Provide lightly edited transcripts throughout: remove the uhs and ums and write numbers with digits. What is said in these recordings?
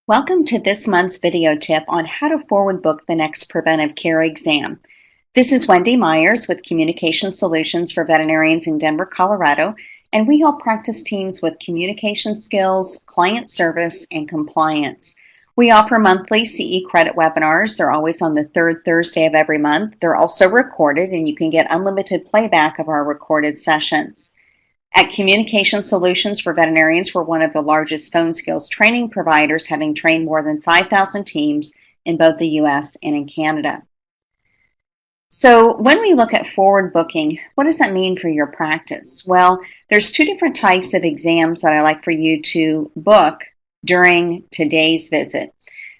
Welcome to this month's video tip on how to forward book the next preventive care exam. This is Wendy Myers with Communication Solutions for Veterinarians in Denver, Colorado, and we help practice teams with communication skills, client service, and compliance. We offer monthly CE credit webinars. They're always on the third Thursday of every month. They're also recorded, and you can get unlimited playback of our recorded sessions. At Communication Solutions for Veterinarians, we're one of the largest phone skills training providers, having trained more than 5,000 teams in both the U.S. and in Canada. So when we look at forward booking, what does that mean for your practice? Well, there's two different types of exams that I like for you to book during today's visit.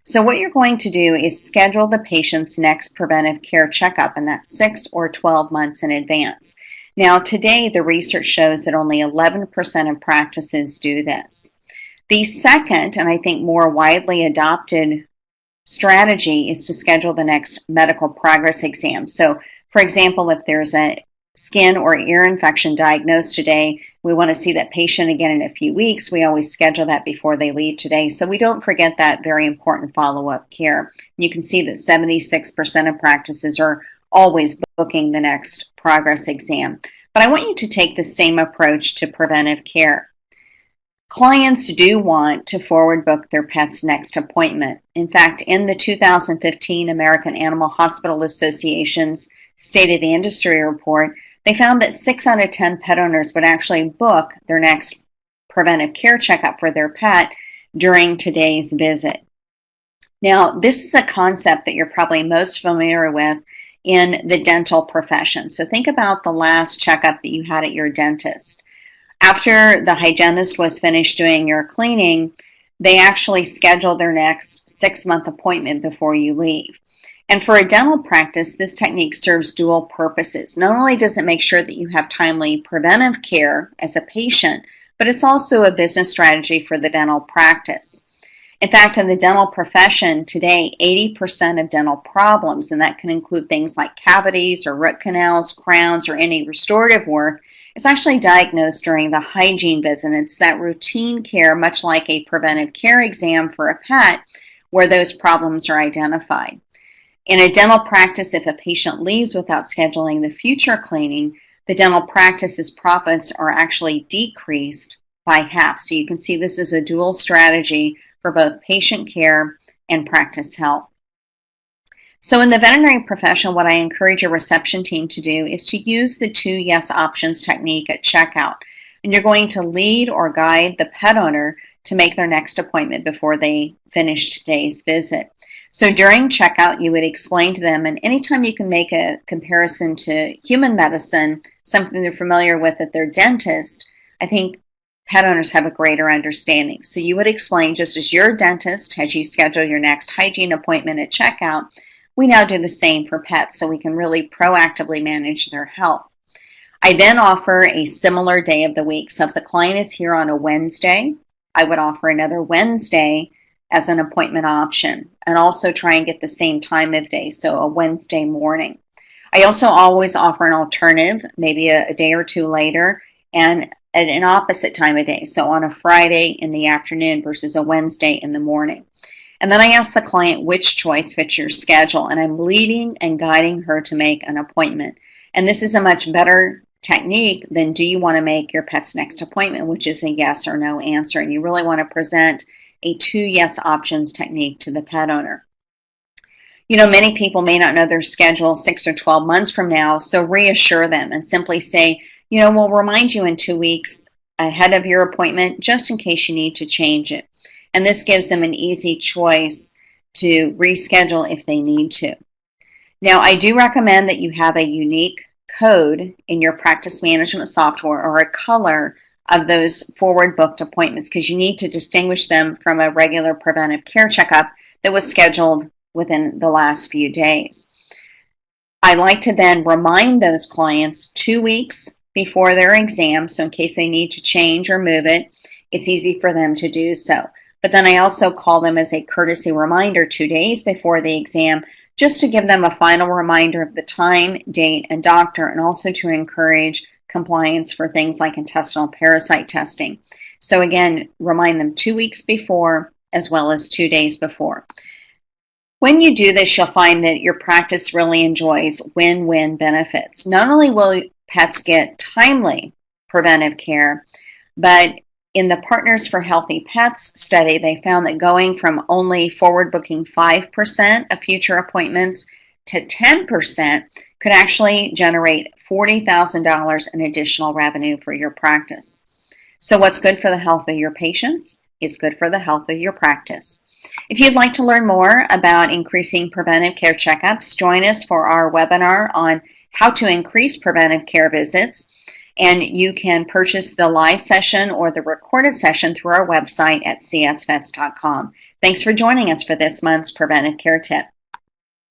So what you're going to do is schedule the patient's next preventive care checkup, and that's 6 or 12 months in advance. Now, today, the research shows that only 11% of practices do this. The second, and I think more widely adopted strategy, is to schedule the next medical progress exam. So, for example, if there's a skin or ear infection diagnosed today, we want to see that patient again in a few weeks. We always schedule that before they leave today, so we don't forget that very important follow-up care. You can see that 76% of practices are always booking the next progress exam. But I want you to take the same approach to preventive care. Clients do want to forward book their pet's next appointment. In fact, in the 2015 American Animal Hospital Association's State of the Industry report, they found that 6 out of 10 pet owners would actually book their next preventive care checkup for their pet during today's visit. Now, this is a concept that you're probably most familiar with in the dental profession. So think about the last checkup that you had at your dentist. After the hygienist was finished doing your cleaning, they actually schedule their next 6-month appointment before you leave. And for a dental practice, this technique serves dual purposes. Not only does it make sure that you have timely preventive care as a patient, but it's also a business strategy for the dental practice. In fact, in the dental profession today, 80% of dental problems, and that can include things like cavities or root canals, crowns, or any restorative work, is actually diagnosed during the hygiene visit. It's that routine care, much like a preventive care exam for a pet, where those problems are identified. In a dental practice, if a patient leaves without scheduling the future cleaning, the dental practice's profits are actually decreased by half. So you can see this is a dual strategy for both patient care and practice health. So in the veterinary profession, what I encourage your reception team to do is to use the 2 yes options technique at checkout. And you're going to lead or guide the pet owner to make their next appointment before they finish today's visit. So during checkout, you would explain to them, and anytime you can make a comparison to human medicine, something they're familiar with at their dentist, I think pet owners have a greater understanding. So you would explain, just as your dentist has you schedule your next hygiene appointment at checkout, we now do the same for pets so we can really proactively manage their health. I then offer a similar day of the week. So if the client is here on a Wednesday, I would offer another Wednesday as an appointment option, and also try and get the same time of day, so a Wednesday morning. I also always offer an alternative, maybe a day or two later, and at an opposite time of day, so on a Friday in the afternoon versus a Wednesday in the morning. And then I ask the client which choice fits your schedule, and I'm leading and guiding her to make an appointment. And this is a much better technique than do you want to make your pet's next appointment, which is a yes or no answer. And you really want to present a 2 yes options technique to the pet owner. You know, many people may not know their schedule 6 or 12 months from now, so reassure them and simply say, we'll remind you in 2 weeks ahead of your appointment, just in case you need to change it. And this gives them an easy choice to reschedule if they need to. Now, I do recommend that you have a unique code in your practice management software or a color of those forward booked appointments, because you need to distinguish them from a regular preventive care checkup that was scheduled within the last few days. I like to then remind those clients 2 weeks before their exam, so in case they need to change or move it, it's easy for them to do so. But then I also call them as a courtesy reminder 2 days before the exam, just to give them a final reminder of the time, date, and doctor, and also to encourage compliance for things like intestinal parasite testing. So again, remind them 2 weeks before as well as 2 days before. When you do this, you'll find that your practice really enjoys win-win benefits. Not only will pets get timely preventive care, but in the Partners for Healthy Pets study, they found that going from only forward booking 5% of future appointments to 10% could actually generate $40,000 in additional revenue for your practice. So what's good for the health of your patients is good for the health of your practice. If you'd like to learn more about increasing preventive care checkups, join us for our webinar on how to increase preventive care visits. And you can purchase the live session or the recorded session through our website at csvets.com. Thanks for joining us for this month's Preventive Care Tip.